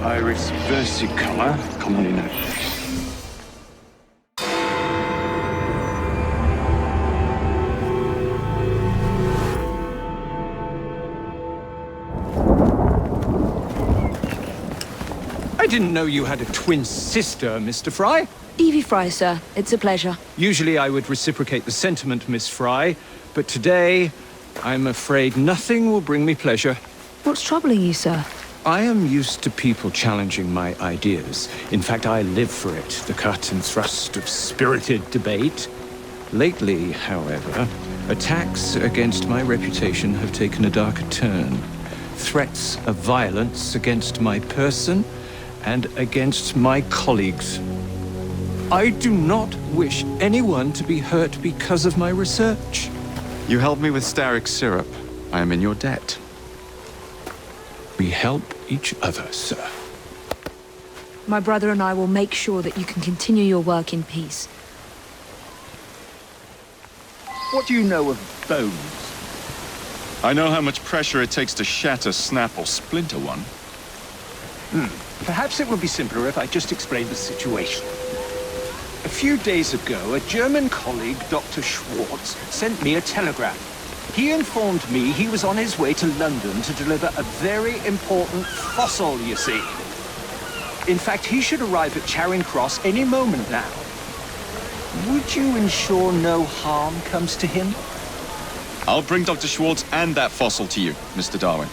Iris versicolor, commonly known. I didn't know you had a twin sister, Mr. Frye. Evie Frye, sir. It's a pleasure. Usually I would reciprocate the sentiment, Miss Frye, but today I'm afraid nothing will bring me pleasure. What's troubling you, sir? I am used to people challenging my ideas. In fact, I live for it, the cut and thrust of spirited debate. Lately, however, attacks against my reputation have taken a darker turn. Threats of violence against my person and against my colleagues. I do not wish anyone to be hurt because of my research. You helped me with Starrick syrup. I am in your debt. We help each other, sir. My brother and I will make sure that you can continue your work in peace. What do you know of bones? I know how much pressure it takes to shatter, snap, or splinter one. Perhaps it would be simpler if I just explained the situation. A few days ago, a German colleague, Dr. Schwartz, sent me a telegram. He informed me he was on his way to London to deliver a very important fossil, you see. In fact, he should arrive at Charing Cross any moment now. Would you ensure no harm comes to him? I'll bring Dr. Schwartz and that fossil to you, Mr. Darwin.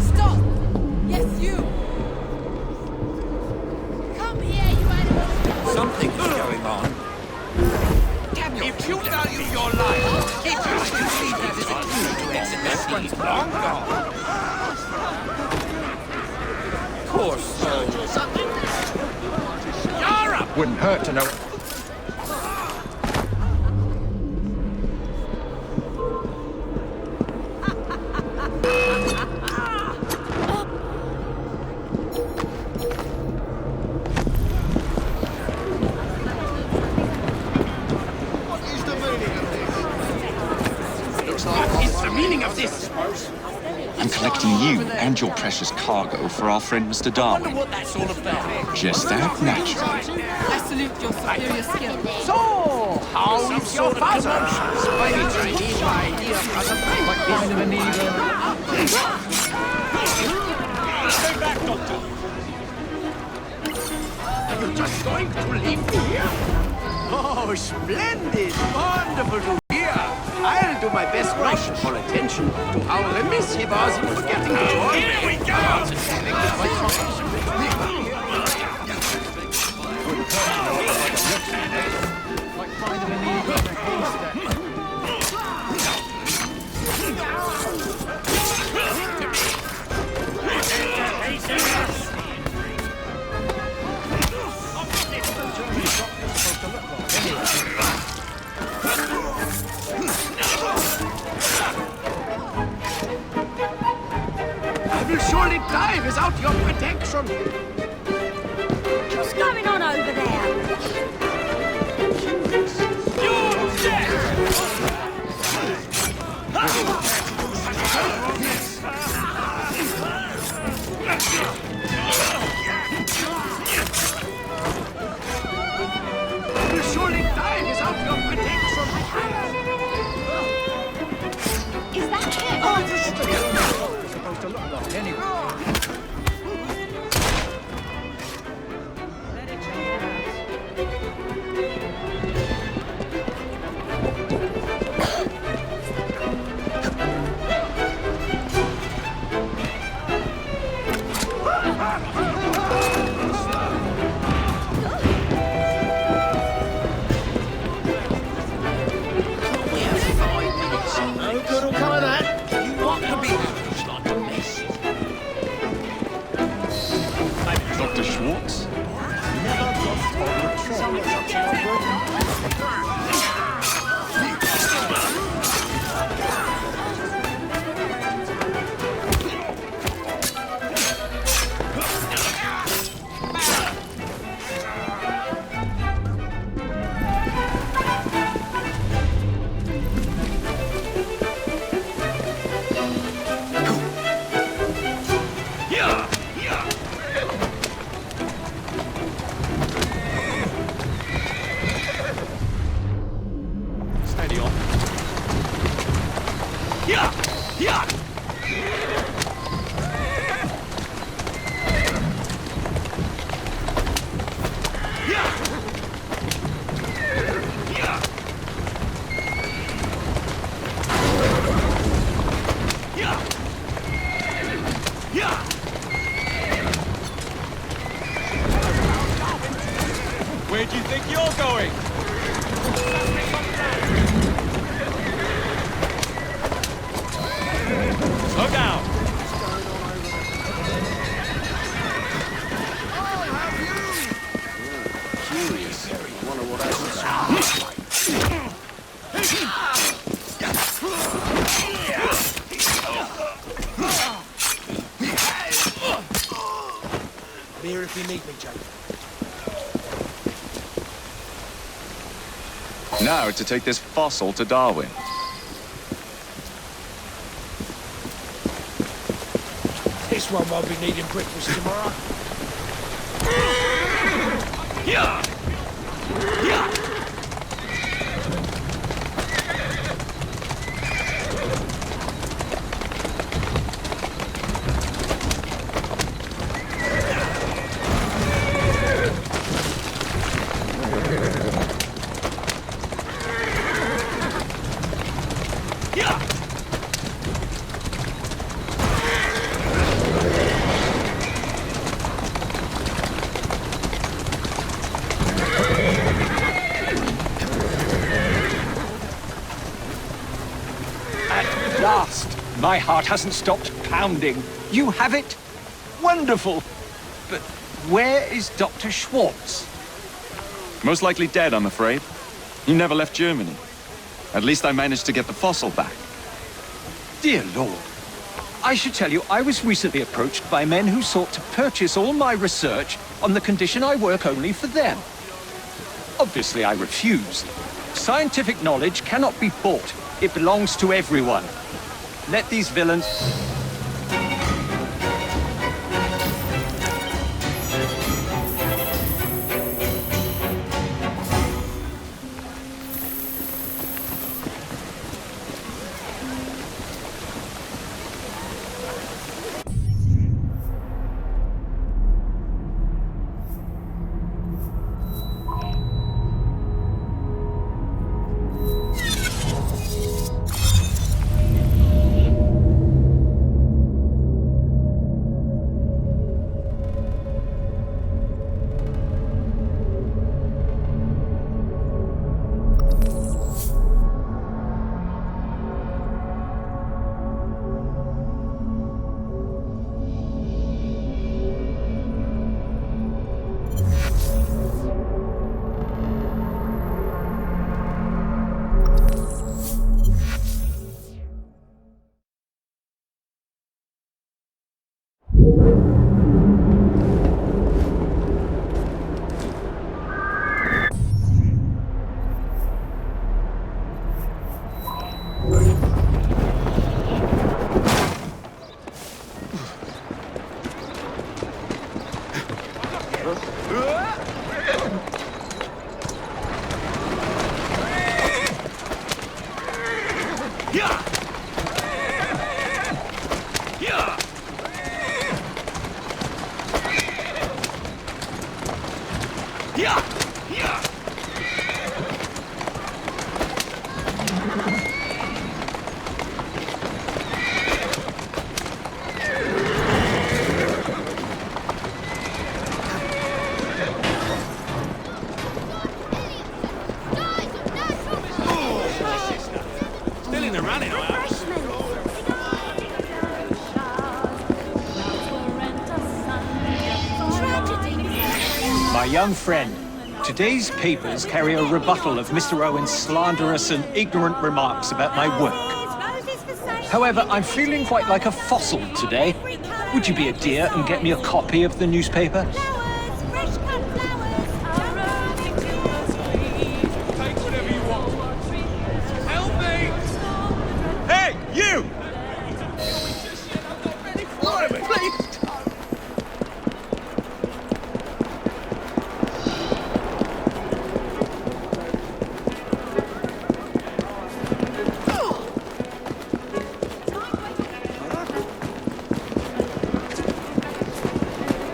Stop! Yes, you! Come here, you animal! Something is going on. If you value your life, it is completely visible to exit this one's long gone. Poor soul. Yara! Wouldn't hurt to know. What is the meaning of this? I'm collecting you and your precious cargo for our friend Mr. I Darwin. wonder what that's all about. Just act natural. I salute your superior skill. So, how is your father? Maybe Chinese idea Stay back, Doctor. Are you just going to leave me here? Oh, splendid! Wonderful to hear! I'll do my best to call attention to how remiss he was in forgetting to join. Here we go! I will surely die without your protection. What's going on over there? I will surely die without your protection. Is that him? Supposed to look like anyway. you're going. Slow down. Curious. Wonder what else. I'm here if you need me, Jake. Now to take this fossil to Darwin. This one won't be needing breakfast tomorrow. Yeah. Yeah. At last! My heart hasn't stopped pounding. You have it? Wonderful! But where is Dr. Schwartz? Most likely dead, I'm afraid. He never left Germany. At least I managed to get the fossil back. Dear Lord. I should tell you, I was recently approached by men who sought to purchase all my research on the condition I work only for them. Obviously, I refused. Scientific knowledge cannot be bought. It belongs to everyone. Let these villains... Still in the running, I am. My young friend, today's papers carry a rebuttal of Mr. Owen's slanderous and ignorant remarks about my work. However, I'm feeling quite like a fossil today. Would you be a dear and get me a copy of the newspaper? Take whatever you want. Help me! Hey, you! Please!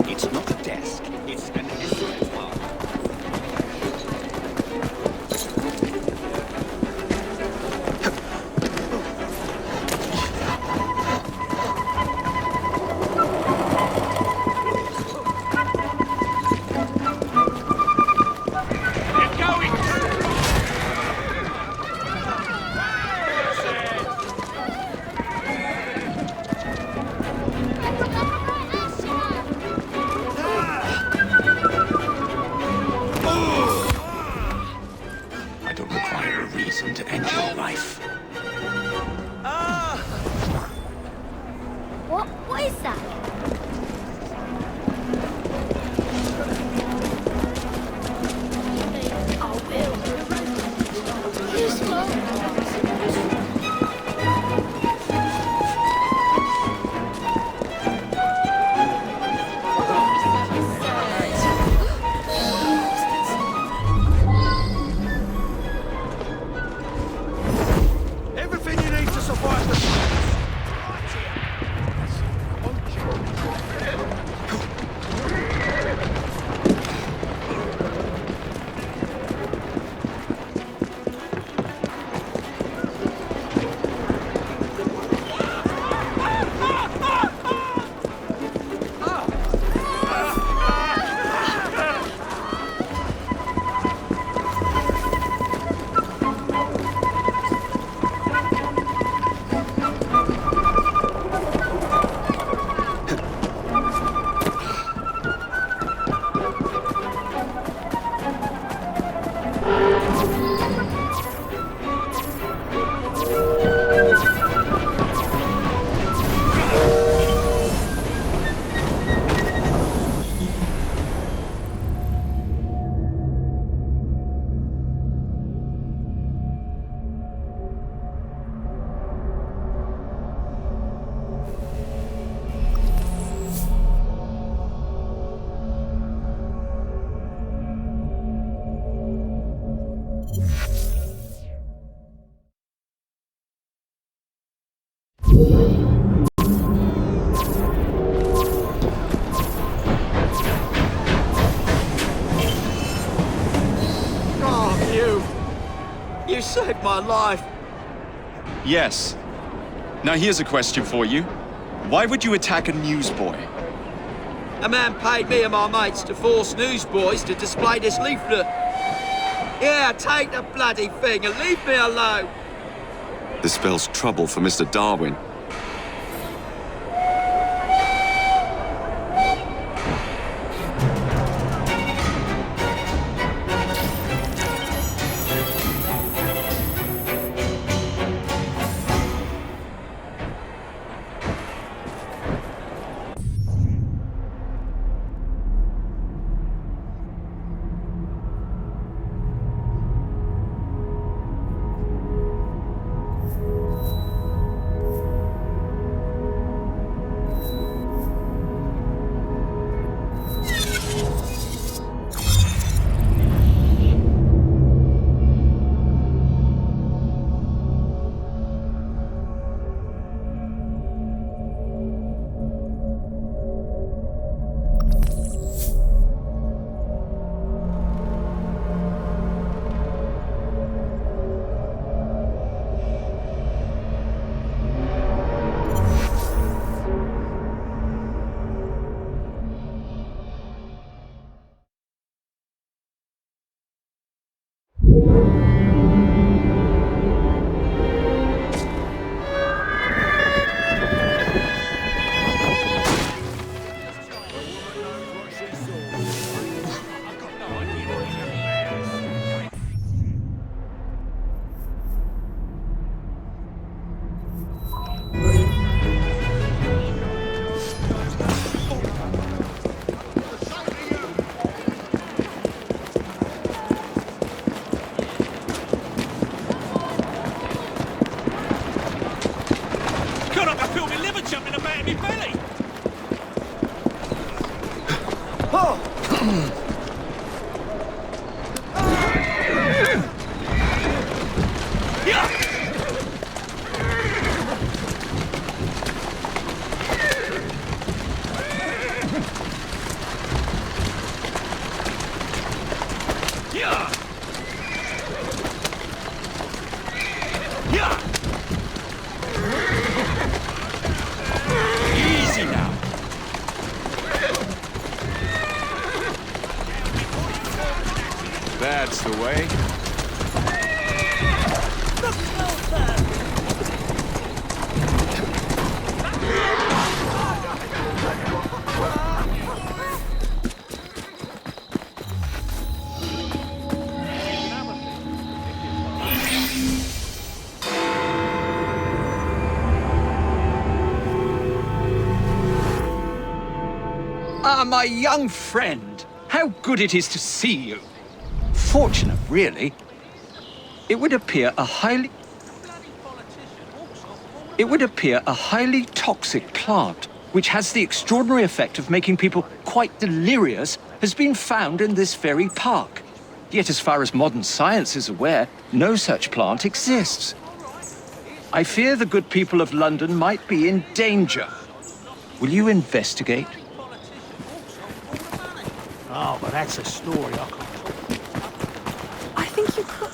It's not a desk. is that? I will. You smoke. Everything you need to survive the storms. You saved my life. Yes. Now here's a question for you. Why would you attack a newsboy? A man paid me and my mates to force newsboys to display this leaflet. Yeah, take the bloody thing and leave me alone. This spells trouble for Mr. Darwin. That's the way. Ah, my young friend. How good it is to see you. Fortunate, really. It would appear a highly toxic plant, which has the extraordinary effect of making people quite delirious, has been found in this very park. Yet as far as modern science is aware, no such plant exists. I fear the good people of London might be in danger. Will you investigate? Oh, but that's a story I can't. I think you could.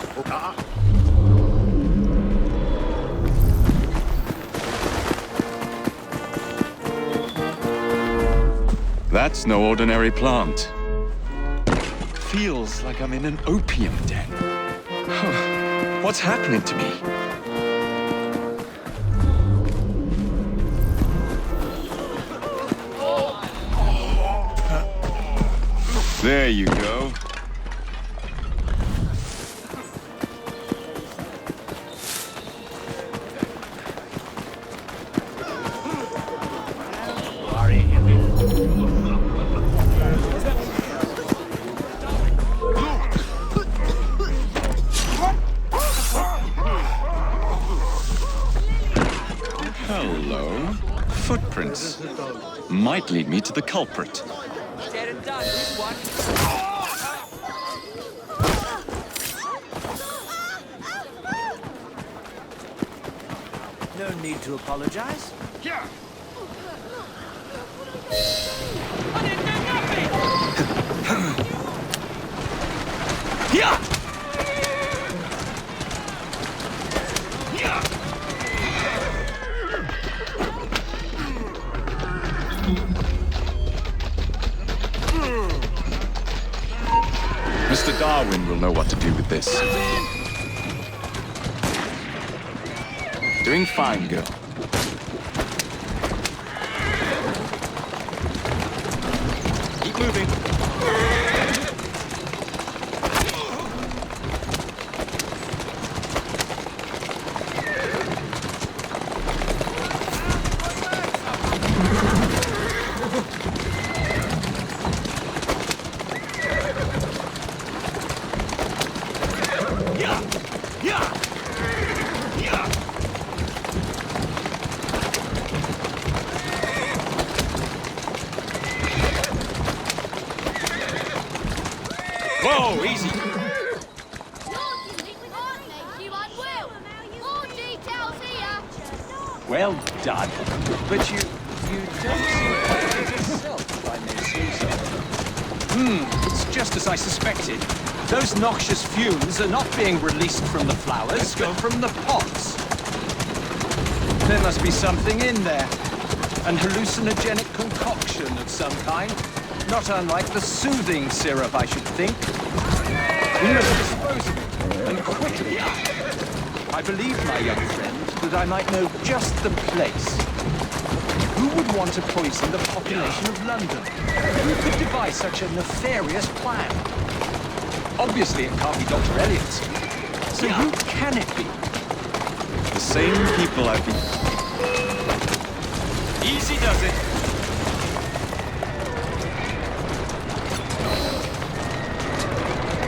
That's no ordinary plant. Feels like I'm in an opium den. What's happening to me? There you go. Hello. Footprints. Might lead me to the culprit. Dead and done, this one. No need to apologize. Yeah. I didn't do nothing! Yeah! Mr. Darwin will know what to do with this. Doing fine, girl. Keep moving. Whoa, easy. Well done. But you don't seem quite yourself, if I may say so. It's just as I suspected. Those noxious fumes are not being released from the flowers, go from the pots. There must be something in there. An hallucinogenic concoction of some kind. Not unlike the soothing syrup, I should think. We must dispose of it, and quickly. I believe, my young friend, that I might know just the place. Who would want to poison the population of London? Who could devise such a nefarious plan? Obviously, it can't be Dr. Elliot's. So who can it be? The same people I've been... Easy does it.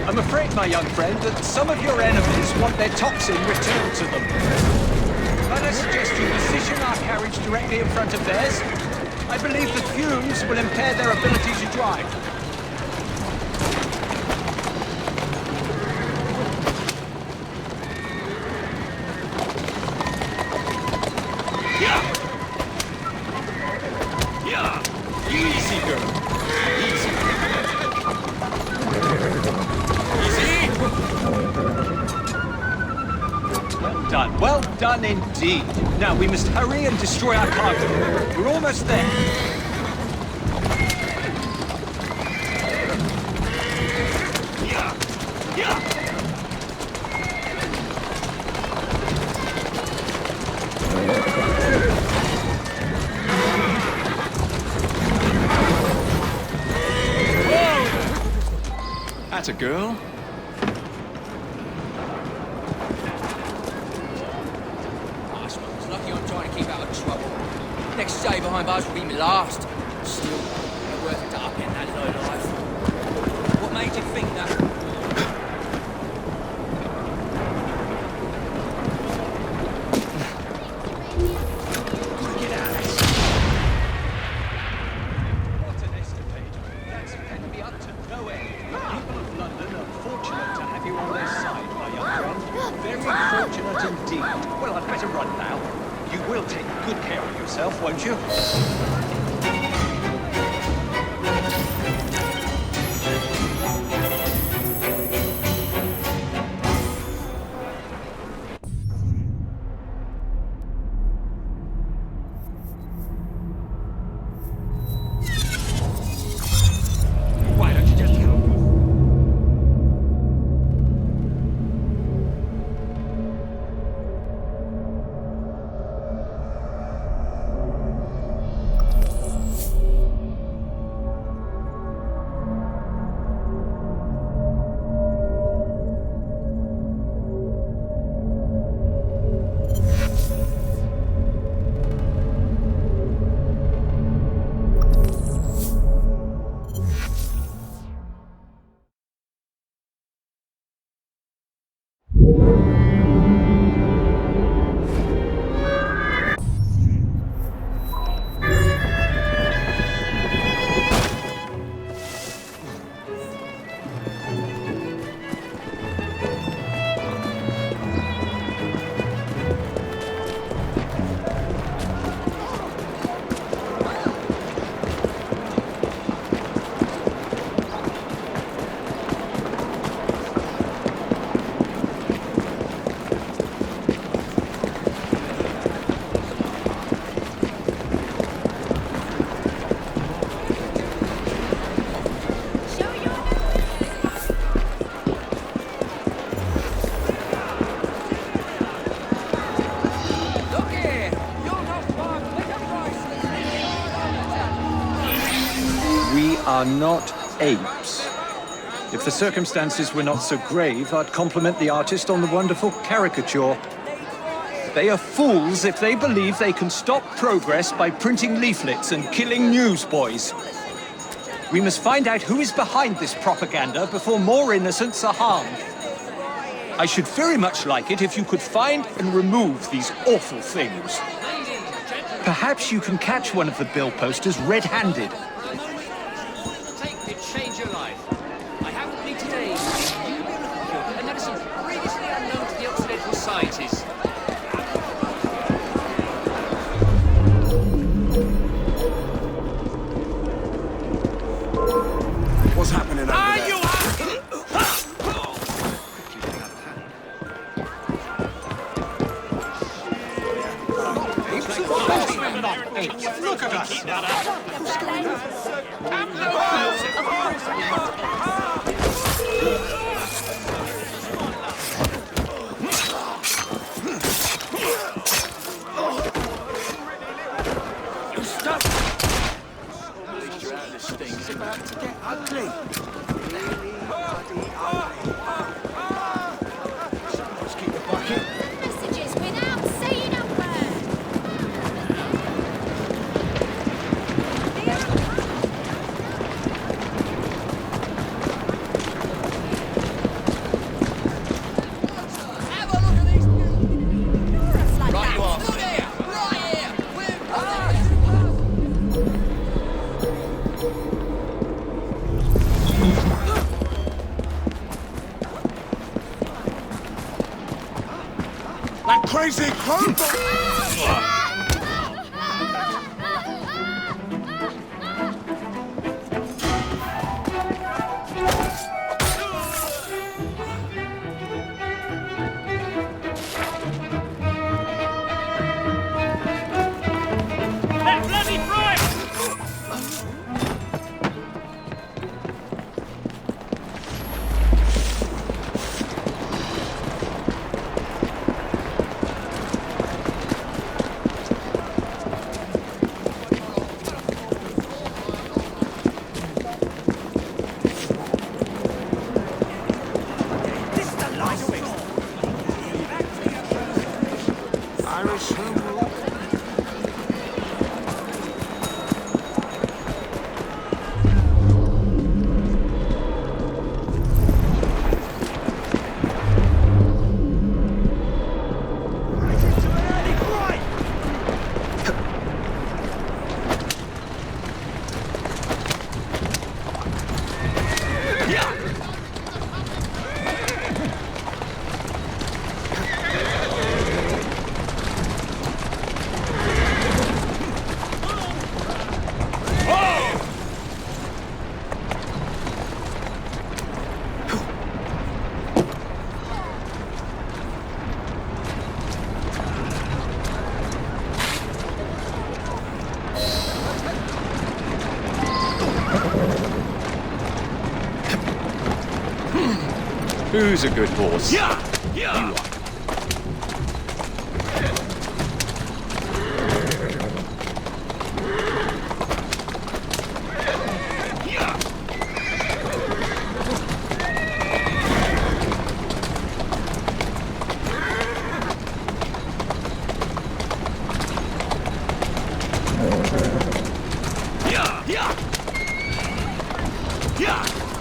I'm afraid, my young friend, that some of your enemies want their toxin returned to them. Might I suggest you position our carriage directly in front of theirs? I believe the fumes will impair their ability to drive. Easy, girl. Easy. Well done indeed. Now we must hurry and destroy our cargo. We're almost there. That's a girl. Lucky I'm trying to keep out of trouble. Next day behind bars will be my last. Still, worth darkening that low life. What made you think that? What an escapade. That's enemy up to no end. The people of London are fortunate to have you on their side, my young friend. Very fortunate indeed. Well, I'd better run now. You will take good care of yourself, won't you? Why don't you just help? We are not apes. If the circumstances were not so grave, I'd compliment the artist on the wonderful caricature. They are fools if they believe they can stop progress by printing leaflets and killing newsboys. We must find out who is behind this propaganda before more innocents are harmed. I should very much like it if you could find and remove these awful things. Perhaps you can catch one of the bill posters red-handed. Change your life. I have with me today a new miracle and medicine previously unknown to the Occidental societies. What's happening over there? You Look at us! It's about to get ugly. Let's keep the bucket. Messages without saying a word. Have a look at these. Like Right you are. Look here, right here. That crazy crowbar! That bloody Frye! Who's a good horse? Yeah! Yeah!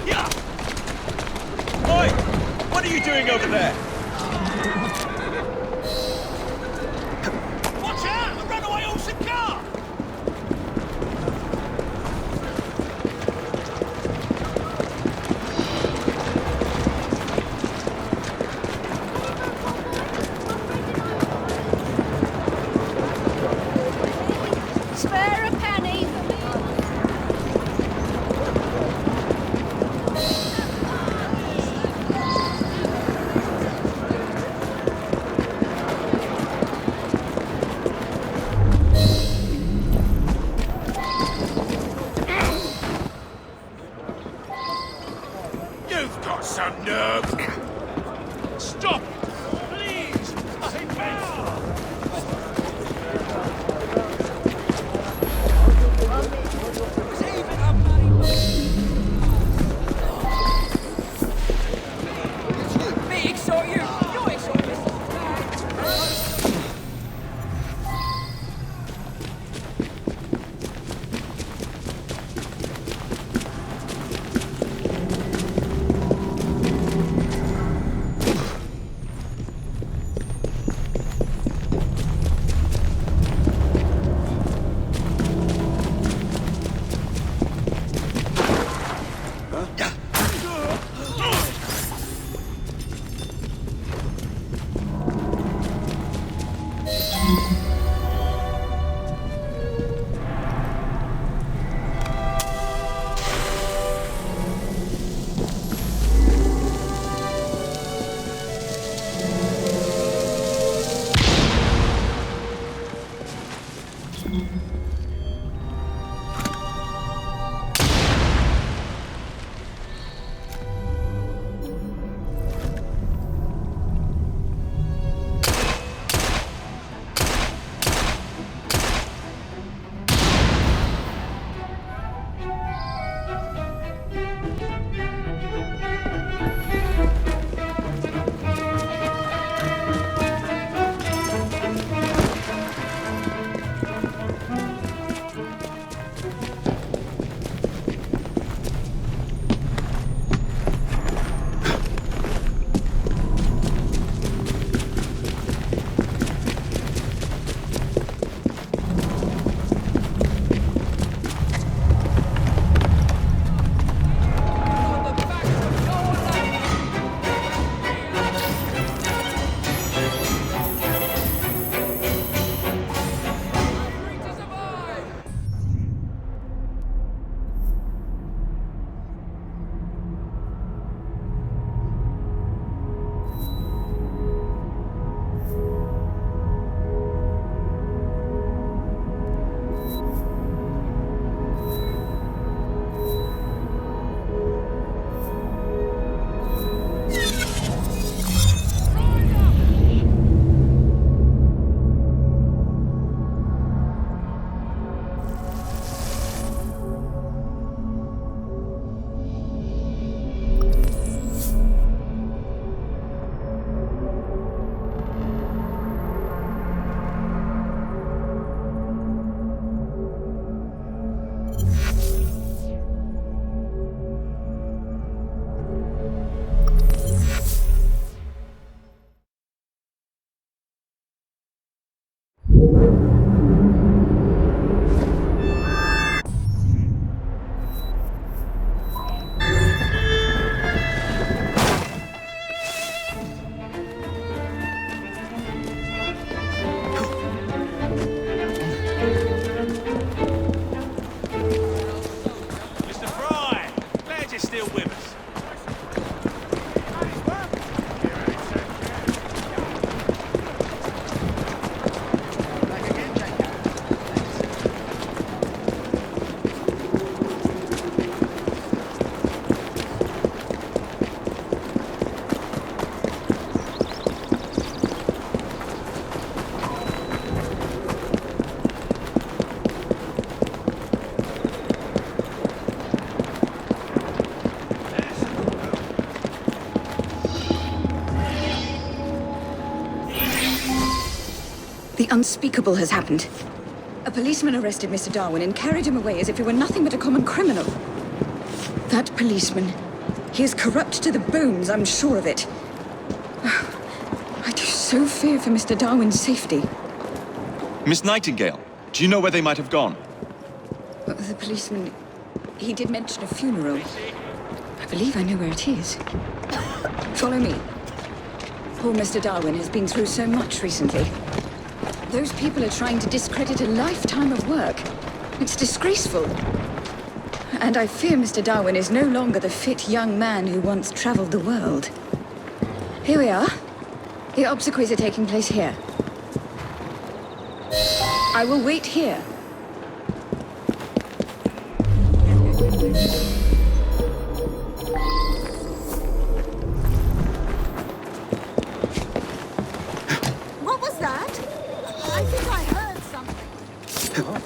You are. Oi! What are you doing over there? Watch out! A runaway horse and car! Spare a penny. You've got some nerve! Stop! Please! I beg Me exhort you. You exhort me. unspeakable has happened. A policeman arrested Mr. Darwin and carried him away as if he were nothing but a common criminal. That policeman, he is corrupt to the bones, I'm sure of it. I do so fear for Mr. Darwin's safety. Miss Nightingale, do you know where they might have gone? The policeman, he did mention a funeral. I believe I know where it is. Follow me. Poor Mr. Darwin has been through so much recently. Those people are trying to discredit a lifetime of work. It's disgraceful. And I fear Mr. Darwin is no longer the fit young man who once traveled the world. Here we are. The obsequies are taking place here. I will wait here. What was that? I think I heard something.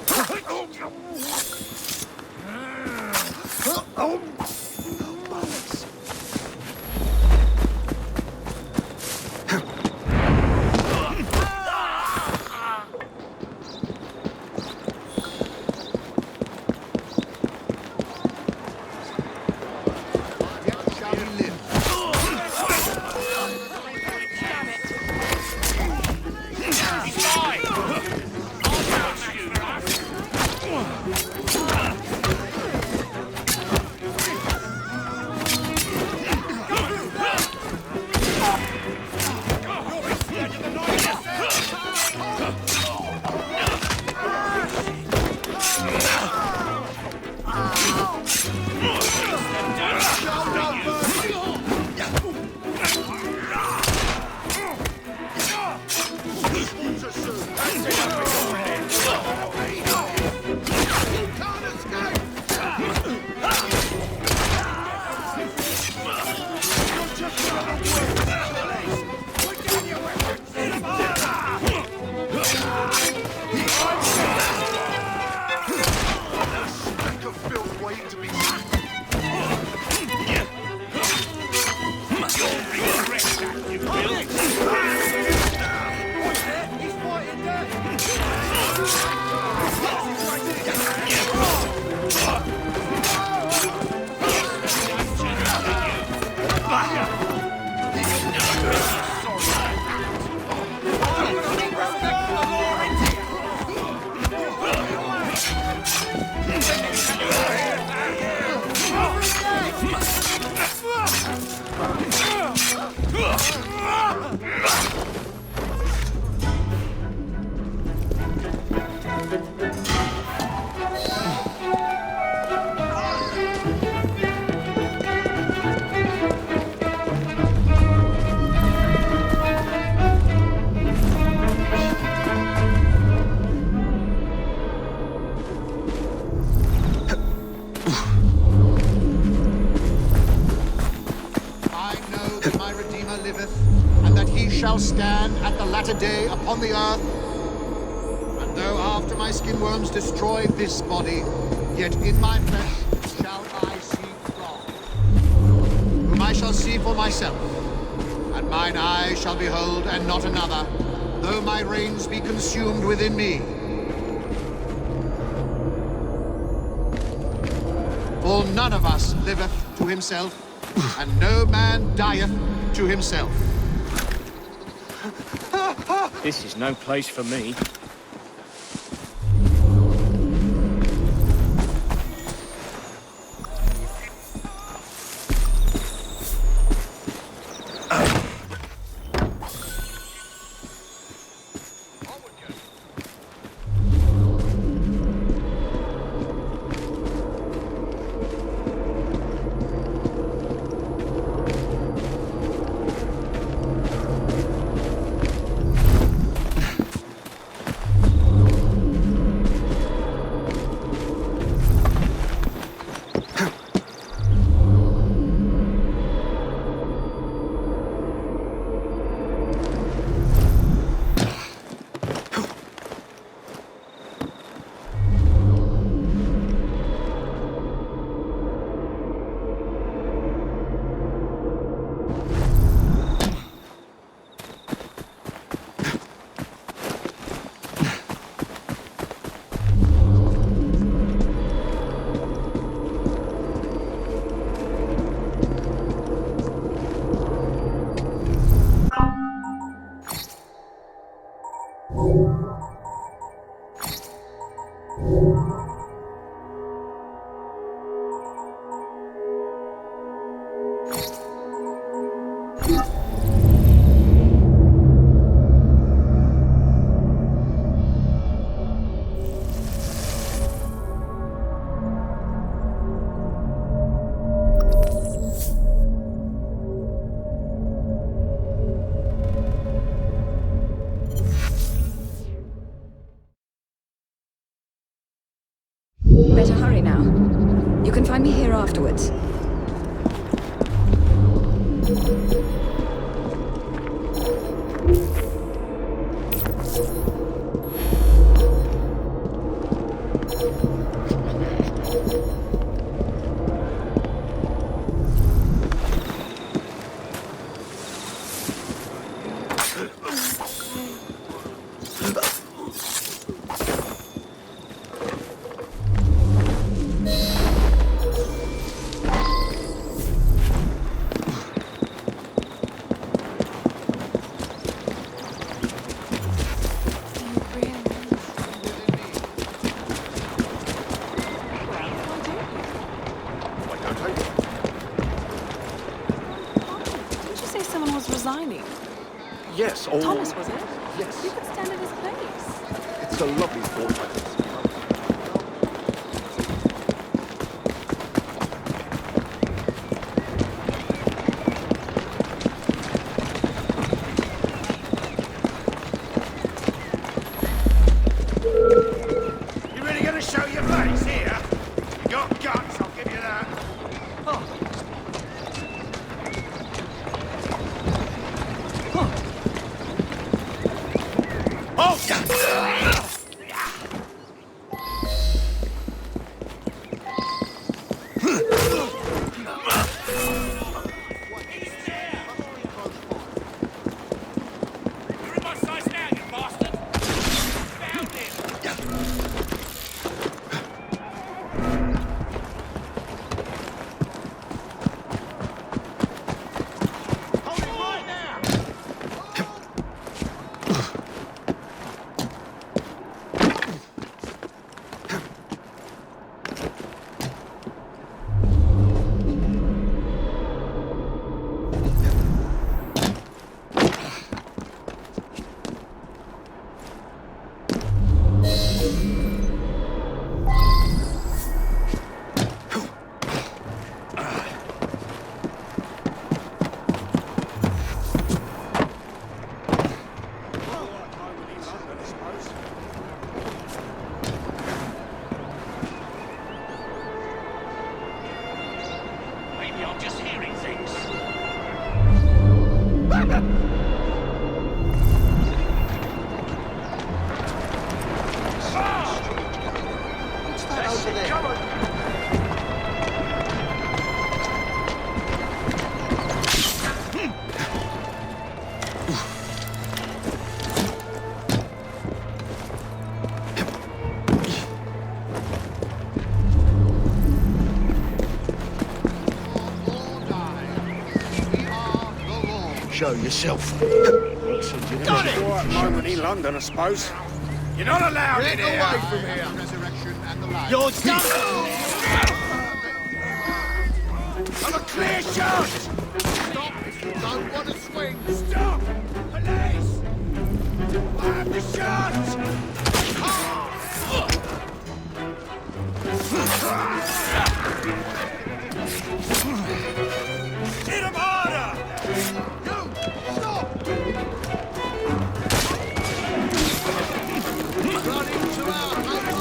Shall stand at the latter day upon the earth, and though after my skin worms destroy this body, yet in my flesh shall I see God, whom I shall see for myself, and mine eye shall behold and not another, though my reins be consumed within me. For none of us liveth to himself, and no man dieth to himself. This is no place for me. Find me here afterwards. Resigning. Yes, or... Thomas, was it? Yes. You could stand in his place. It's a lovely thought, I guess. You really gonna show your face here? You got guts, I'll give you that. Show yourself. Got it! Quiet moment in London, I suppose. You're not allowed in here. Away from here. Resurrection and the light. You're done! I'm a clear shot! Stop if you don't want to swing. Stop! Police! I have the shot! Hit him harder! You, stop! Run into our house.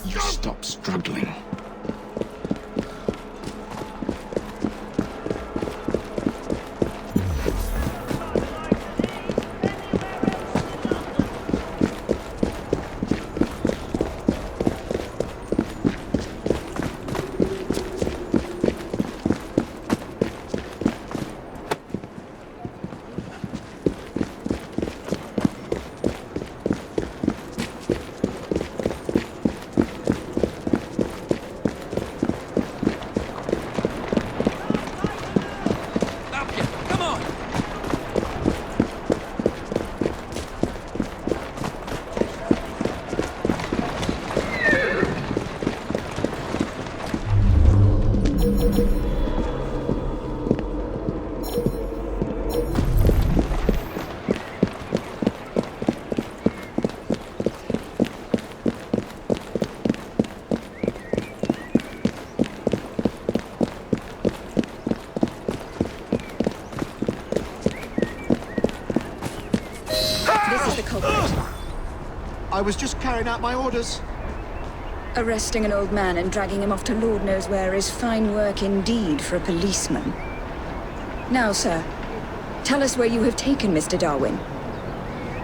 You stop struggling. culprit? I was just carrying out my orders. Arresting an old man and dragging him off to Lord knows where is fine work indeed for a policeman. Now, sir, tell us where you have taken Mr. Darwin.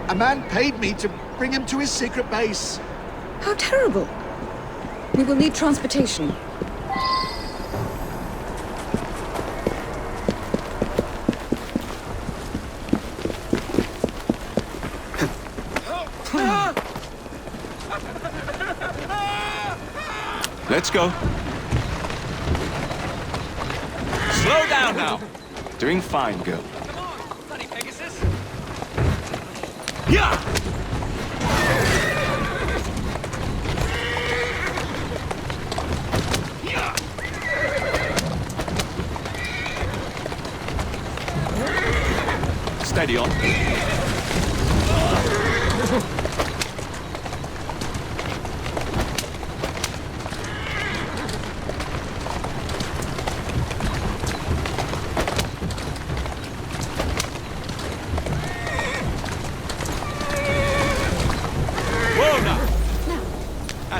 A man paid me to bring him to his secret base. How terrible. We will need transportation. Let's go. Slow down now. Doing fine, girl. Come on, bloody Pegasus. Yeah! Steady on.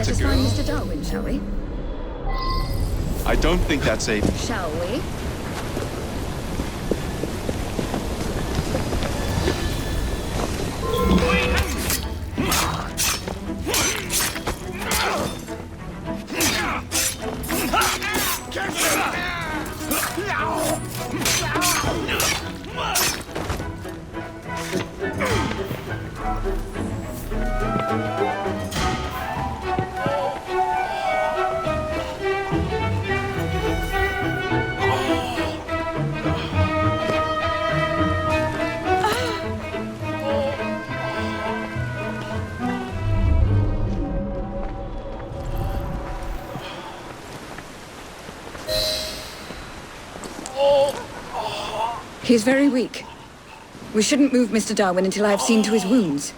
Let us find Mr. Darwin, shall we? I don't think that's a... Shall we? He's very weak. We shouldn't move Mr. Darwin until I have seen to his wounds.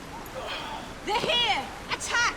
They're here! Attack!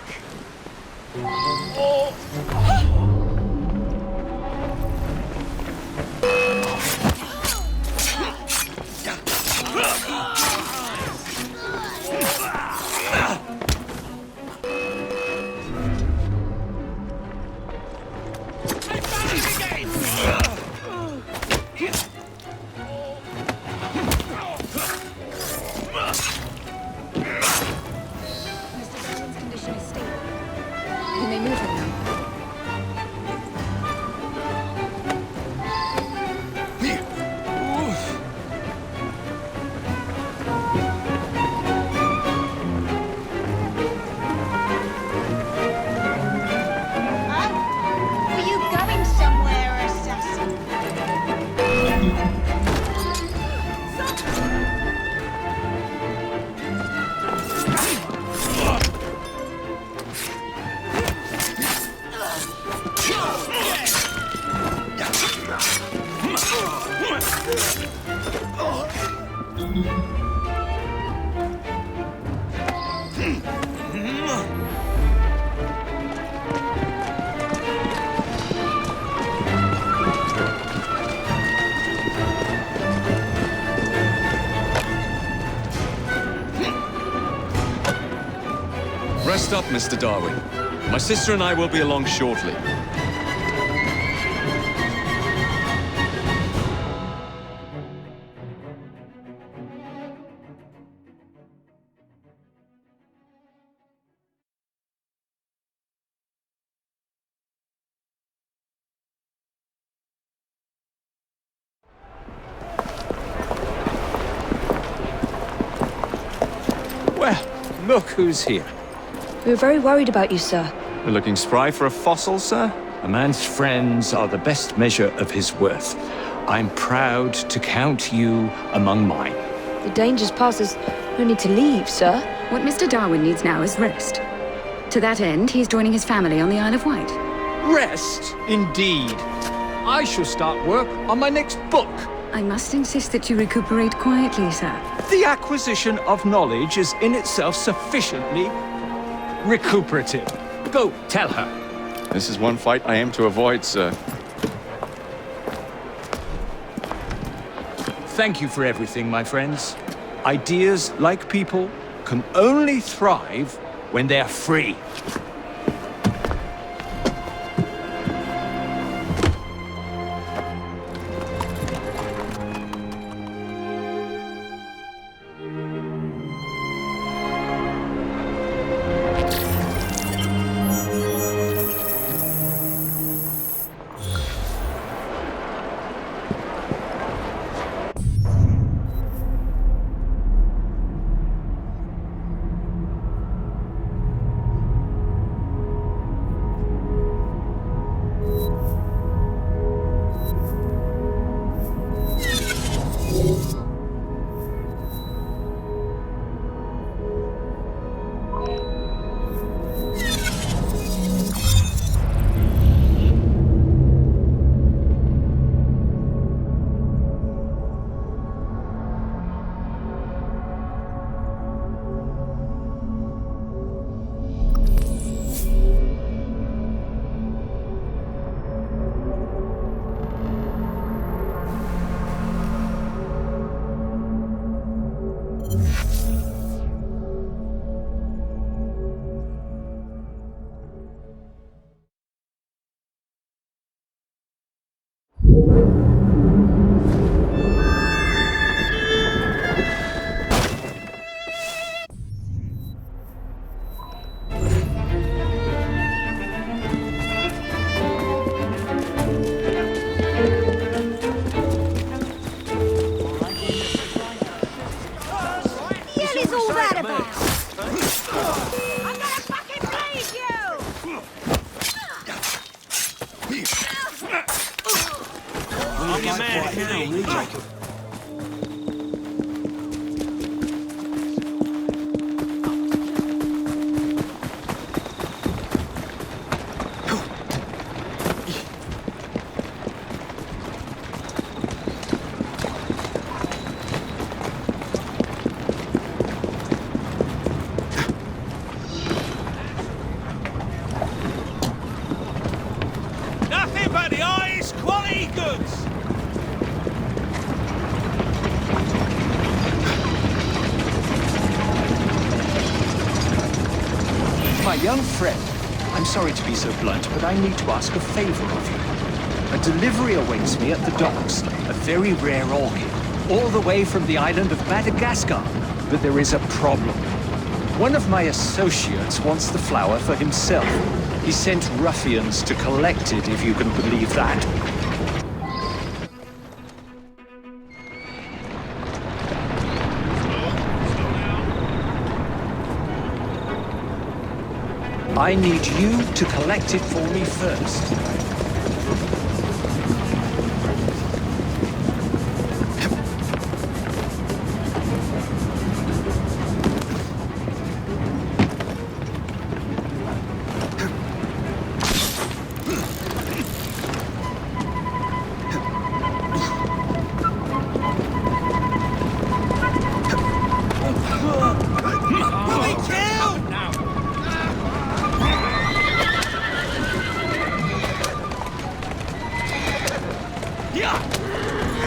Rest up, Mr. Darwin. My sister and I will be along shortly. Well, look who's here. We were very worried about you, sir. You're looking spry for a fossil, sir? A man's friends are the best measure of his worth. I'm proud to count you among mine. The danger's past us. No need to leave, sir. What Mr. Darwin needs now is rest. To that end, he's joining his family on the Isle of Wight. Rest, indeed. I shall start work on my next book. I must insist that you recuperate quietly, sir. The acquisition of knowledge is in itself sufficiently recuperative. Go, tell her. This is one fight I am to avoid, sir. Thank you for everything, my friends. Ideas, like people, can only thrive when they're free. My young friend, I'm sorry to be so blunt, but I need to ask a favor of you. A delivery awaits me at the docks, a very rare orchid, all the way from the island of Madagascar. But there is a problem. One of my associates wants the flower for himself. He sent ruffians to collect it, if you can believe that. I need you to collect it for me first. Yeah!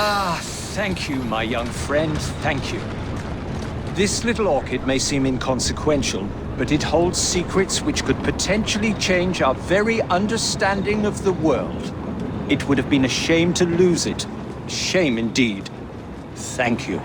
Ah, thank you, my young friend, thank you. This little orchid may seem inconsequential, but it holds secrets which could potentially change our very understanding of the world. It would have been a shame to lose it. Shame indeed. Thank you.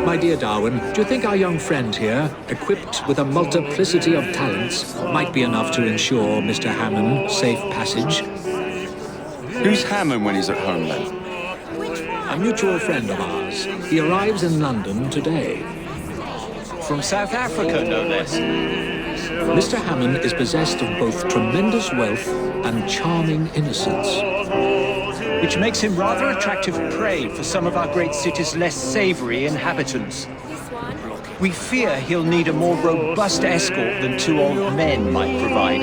My dear Darwin, do you think our young friend here, equipped with a multiplicity of talents, might be enough to ensure Mr. Hammond safe passage? Who's Hammond when he's at home, then? A mutual friend of ours. He arrives in London today. From South Africa, no less. Mr. Hammond is possessed of both tremendous wealth and charming innocence, which makes him rather attractive prey for some of our great city's less savory inhabitants. We fear he'll need a more robust escort than two old men might provide.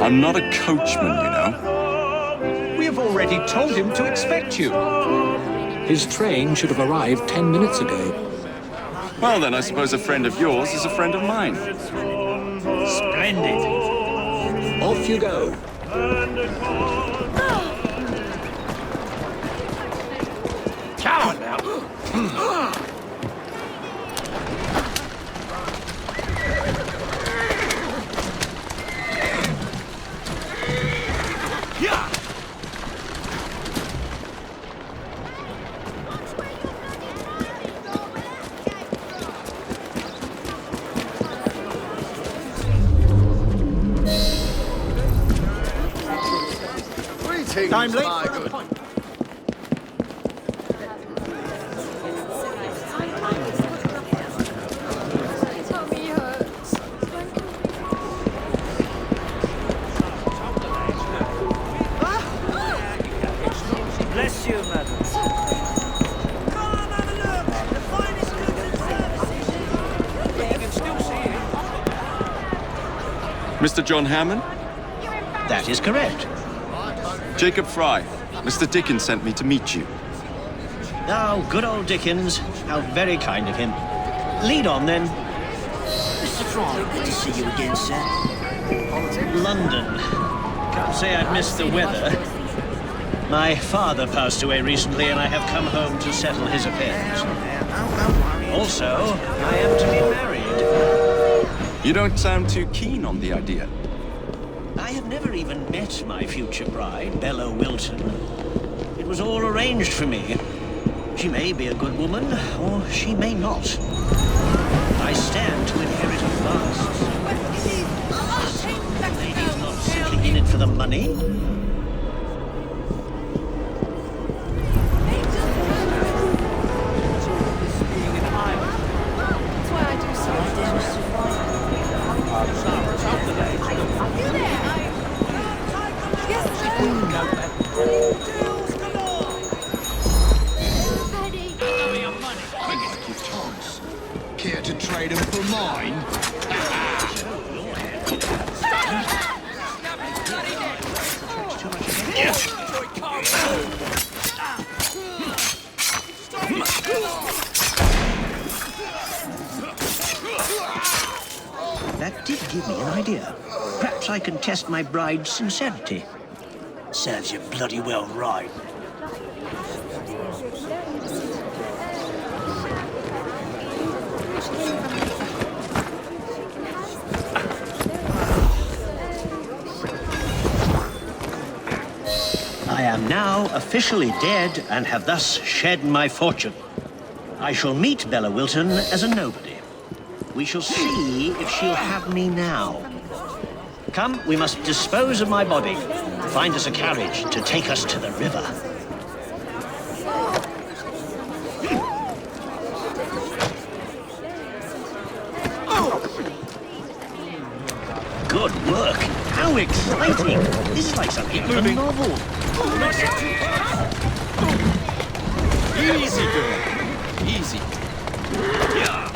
I'm not a coachman, you know. We have already told him to expect you. His train should have arrived 10 minutes ago. Well, then I suppose a friend of yours is a friend of mine. Splendid. Off you go. Come on now. Time late. Bless you, madam. Come have a look. The finest goods and services. You can still see it. Mr. John Hammond? That is correct. Jacob Frye. Mr. Dickens sent me to meet you. Oh, good old Dickens. How very kind of him. Lead on, then. Mr. Frye, good to see you again, sir. London. Can't say I've missed the weather. My father passed away recently, and I have come home to settle his affairs. Also, I am to be married. You don't sound too keen on the idea. I have never even met my future bride, Bella Wilton. It was all arranged for me. She may be a good woman, or she may not. I stand to inherit a vast. The lady's not simply in it for the money. That's why I do so. Paddy. trade them for mine? That did give me an idea. Perhaps I can test my bride's sincerity. Serves you bloody well right. I am now officially dead and have thus shed my fortune. I shall meet Bella Wilton as a nobody. We shall see if she'll have me now. Come, we must dispose of my body. Find us a carriage to take us to the river. Good work. How exciting. This is like something out of a novel. Easy, girl. Easy. Yeah.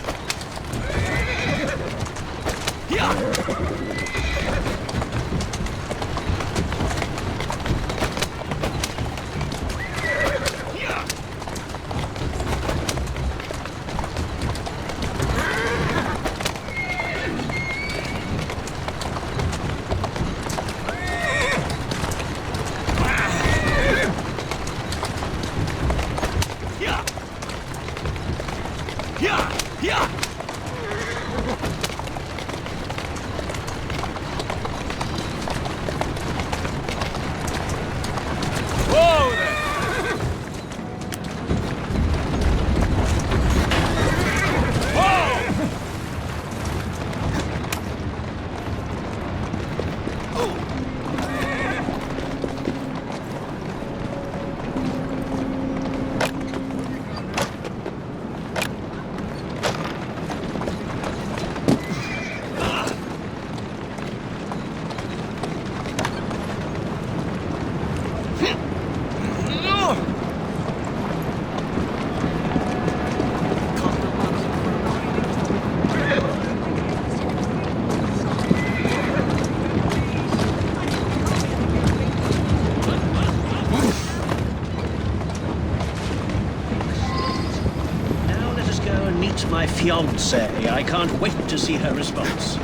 My fiancée. I can't wait to see her response.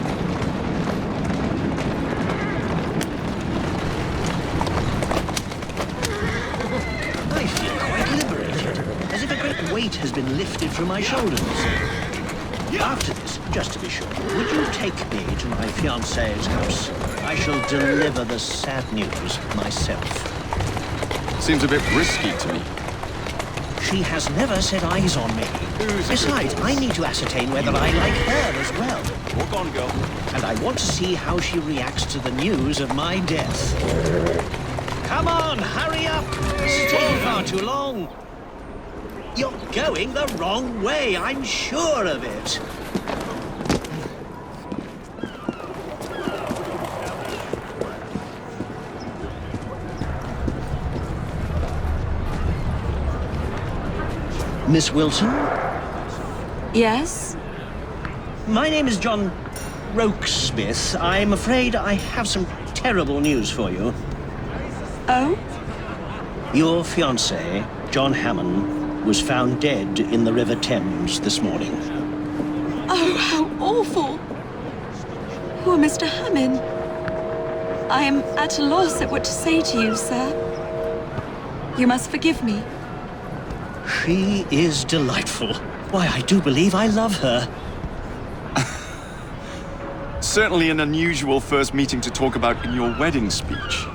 I feel quite liberated, as if a great weight has been lifted from my shoulders. After this, just to be sure, would you take me to my fiancée's house? I shall deliver the sad news myself. Seems a bit risky to me. She has never set eyes on me. Besides, I need to ascertain whether I like her as well. Walk on, girl. And I want to see how she reacts to the news of my death. Come on, hurry up! Staying far too long. You're going the wrong way, I'm sure of it. Miss Wilson? Yes? My name is John Rokesmith. I'm afraid I have some terrible news for you. Oh? Your fiancé, John Hammond, was found dead in the River Thames this morning. Oh, how awful! Poor Mr. Hammond. I am at a loss at what to say to you, sir. You must forgive me. She is delightful. Why, I do believe I love her. Certainly an unusual first meeting to talk about in your wedding speech.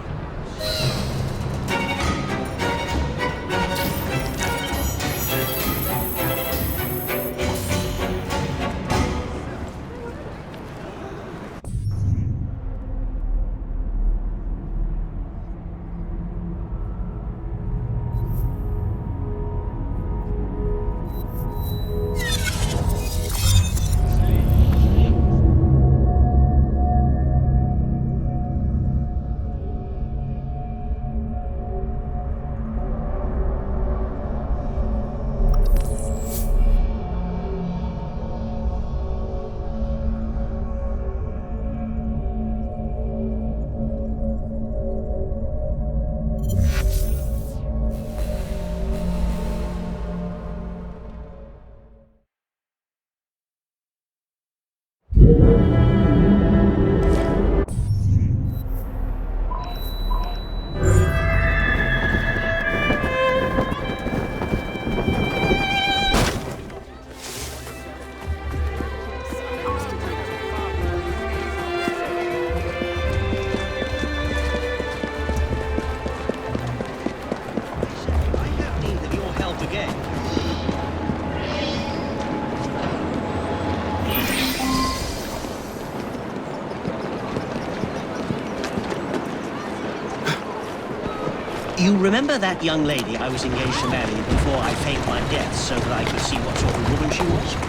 You remember that young lady I was engaged to marry before I faked my death so that I could see what sort of woman she was?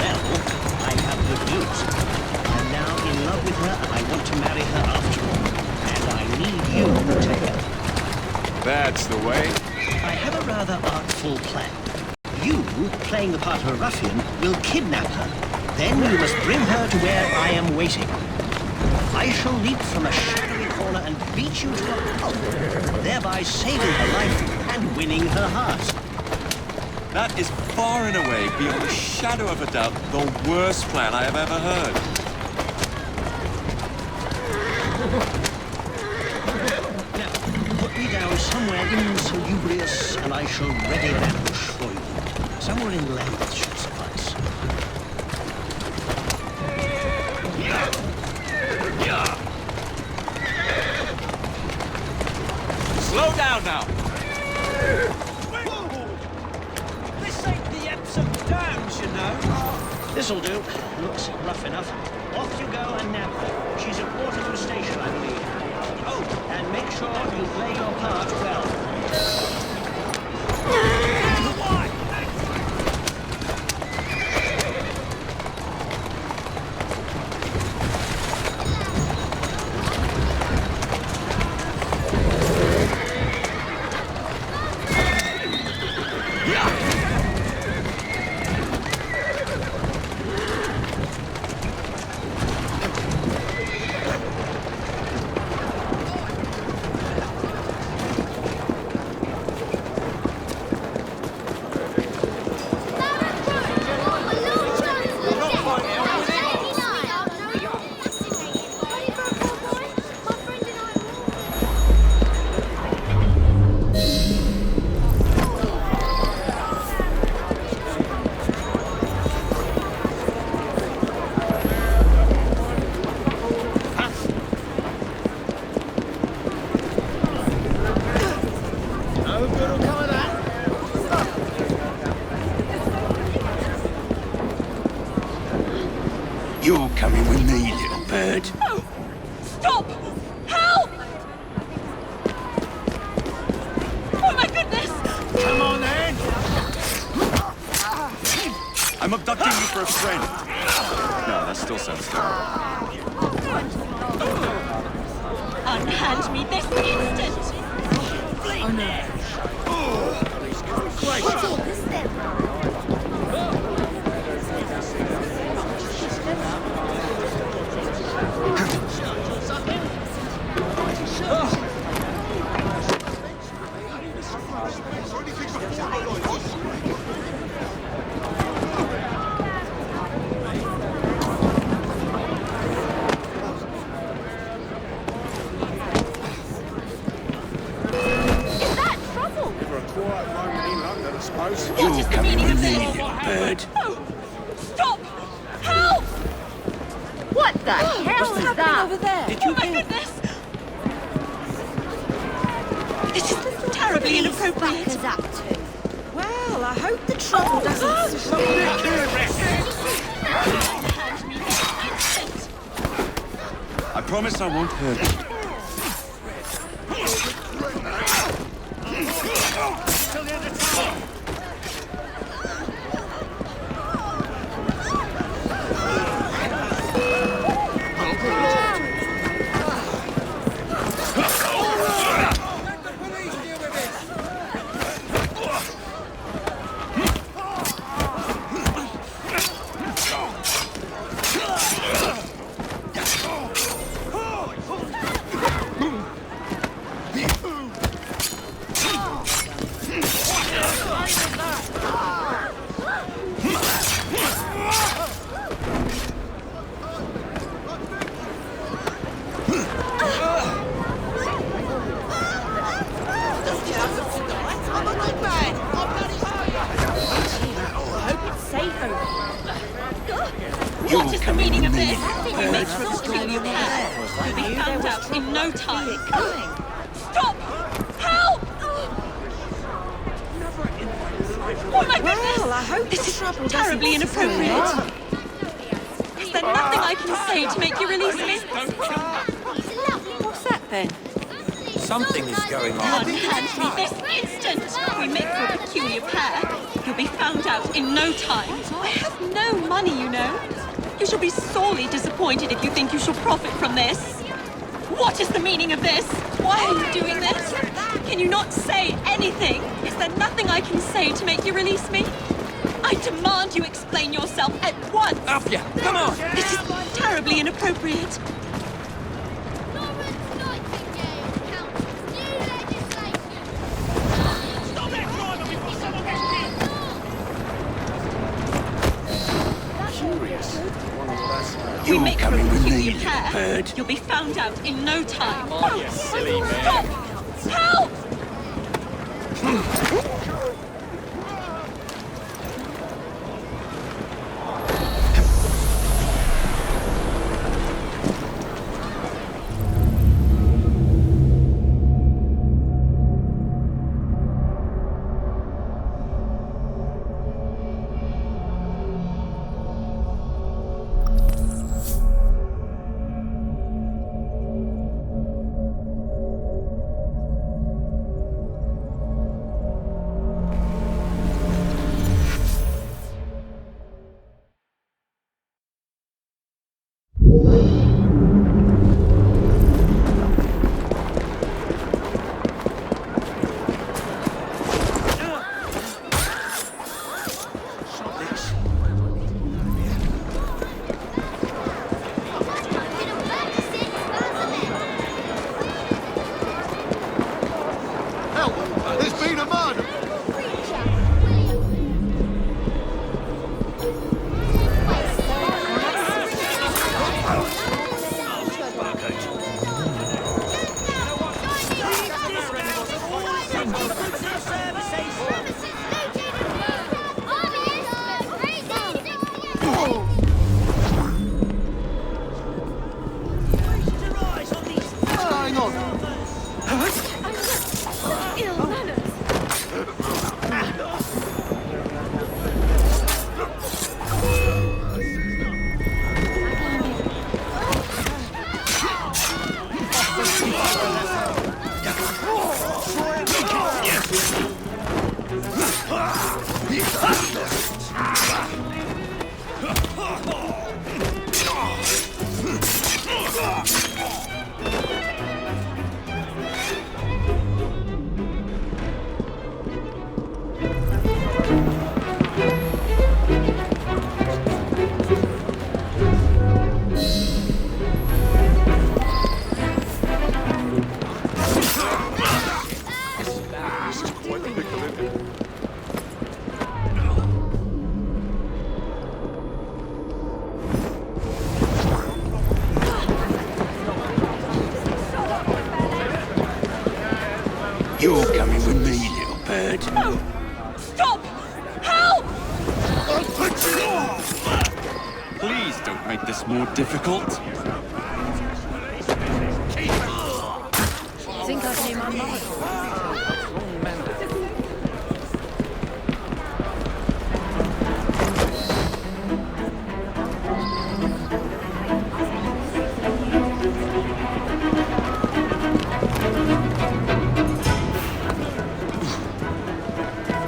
Well, I have good news. I'm now in love with her and I want to marry her after all. And I need you to take her. That's the way. I have a rather artful plan. You, playing the part of a ruffian, will kidnap her. Then you must bring her to where I am waiting. I shall leap from a shadowy corner and beat you to a pulp, thereby saving her life and winning her heart. That is far and away, beyond a shadow of a doubt, the worst plan I have ever heard. Now, put me down somewhere in Salubrious, and I shall ready an ambush for you. Somewhere in Length should suffice. Slow down now. This ain't the Epsom Downs, you know. This'll do. Looks rough enough. Off you go and nab her. She's at Waterloo Station, I believe. Oh, and make sure you play your part well. You're coming with me, little bird. No! Stop! Help! Oh my goodness! Come on, then. I'm abducting you for a friend. No, that still sounds terrible. Unhand me this instant! Oh no. What's all this then? You're coming with me, little bird. Oh! Stop! Help! What the hell is that? Over there? Oh my goodness! This is terribly inappropriate. Backers up to? Well, I hope the trouble doesn't... Hand me this instant! I promise I won't hurt you. What is the meaning of this? Make sure you can. You'll be found out in no time. Stop! Help! Oh my goodness! Well, I hope this is terribly inappropriate. Is there nothing I can say to make you release me? What's that then? Something is going on. Unhand me this instant! We make for a peculiar pair. You'll be found out in no time. I have no money, you know. You shall be sorely disappointed if you think you shall profit from this. What is the meaning of this? Why are you doing this? Can you not say anything? Is there nothing I can say to make you release me? I demand you explain yourself at once! Up ya! Come on! This is terribly inappropriate. We make for a peculiar pair. You'll be found out in no time. Oh, you silly man. Help! You're coming with me, little bird. No! Stop! Help! Please don't make this more difficult. I think I've named my mother.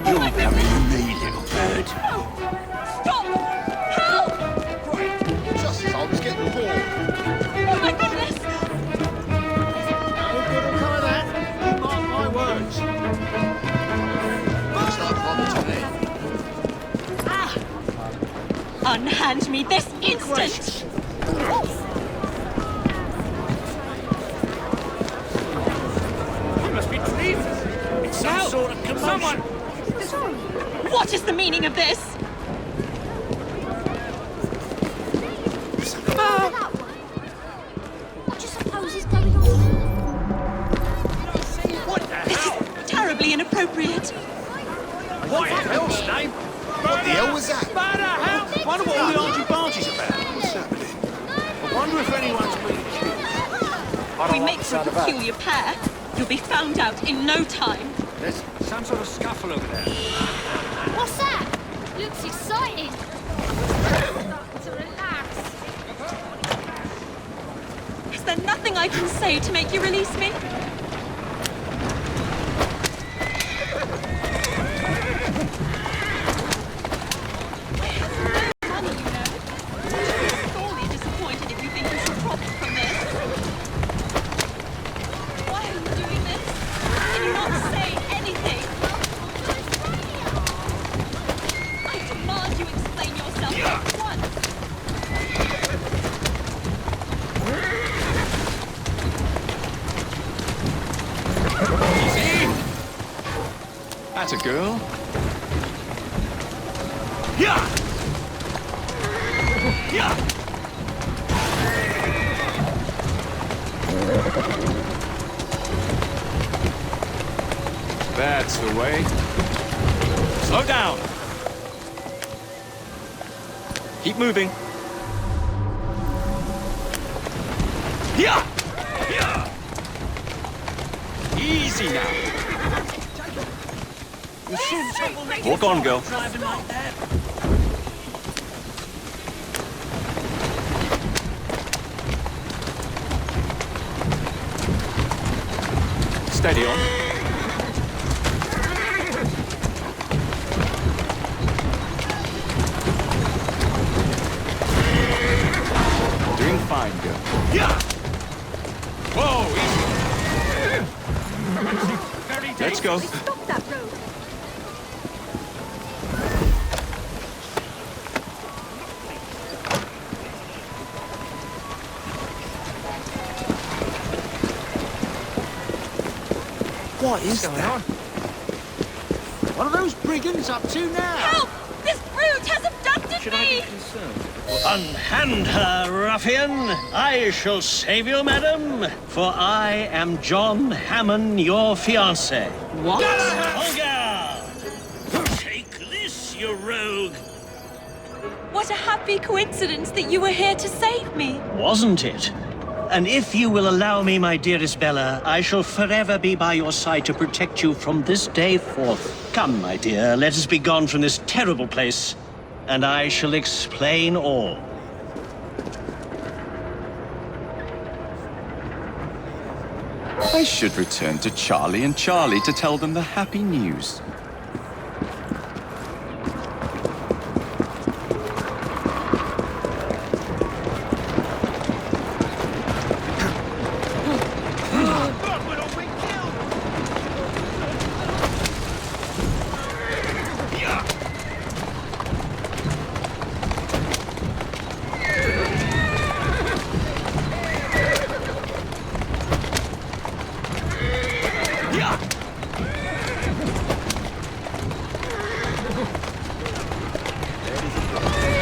You're coming with me, little bird. Stop! Help! Just as I was getting bored. Oh my goodness! No good will come of that. You mark my words. Looks like I'm on the top end. Unhand me this instant! You must be treason. It's some sort of commotion. Someone! What is the meaning of this? What do you suppose is going on? What the This hell? is terribly inappropriate. What the hell's name? What the hell was that? Spider, help! Wonder what all the argy-bargy's about. What's happening? I wonder if anyone's been killed. We make for a peculiar pair. You'll be found out in no time. There's some sort of scuffle over there. What's that? Looks exciting. To relax. Is there nothing I can say to make you release me? That a girl? Yeah! Yeah! That's the way. Slow down. Keep moving. Yeah! Yeah! Easy now. Walk on, girl. Driving like that. Steady on. Doing fine, girl. Yeah! Whoa, easy. Let's go. Stop that road. What is that? What are those brigands up to now? Help! This brute has abducted me! Unhand her, ruffian! I shall save you, madam, for I am John Hammond, your fiancé. What? Olga! Take this, you rogue! What a happy coincidence that you were here to save me. Wasn't it? And if you will allow me, my dearest Bella, I shall forever be by your side to protect you from this day forth. Come, my dear, let us be gone from this terrible place, and I shall explain all. I should return to Charlie and Charlie to tell them the happy news.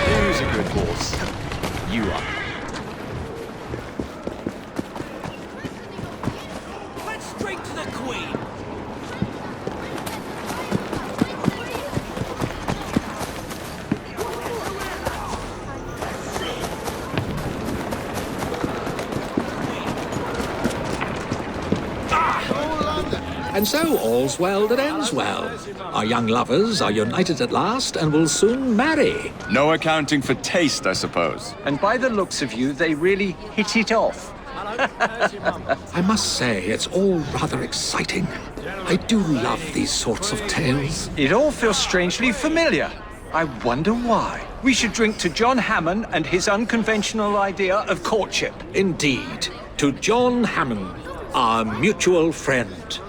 Who's a good horse? You are. Let's drink to the Queen. And so all's well that ends well. Our young lovers are united at last and will soon marry. No accounting for taste, I suppose. And by the looks of you, they really hit it off. I must say, it's all rather exciting. I do love these sorts of tales. It all feels strangely familiar. I wonder why. We should drink to John Hammond and his unconventional idea of courtship. Indeed, to John Hammond, our mutual friend.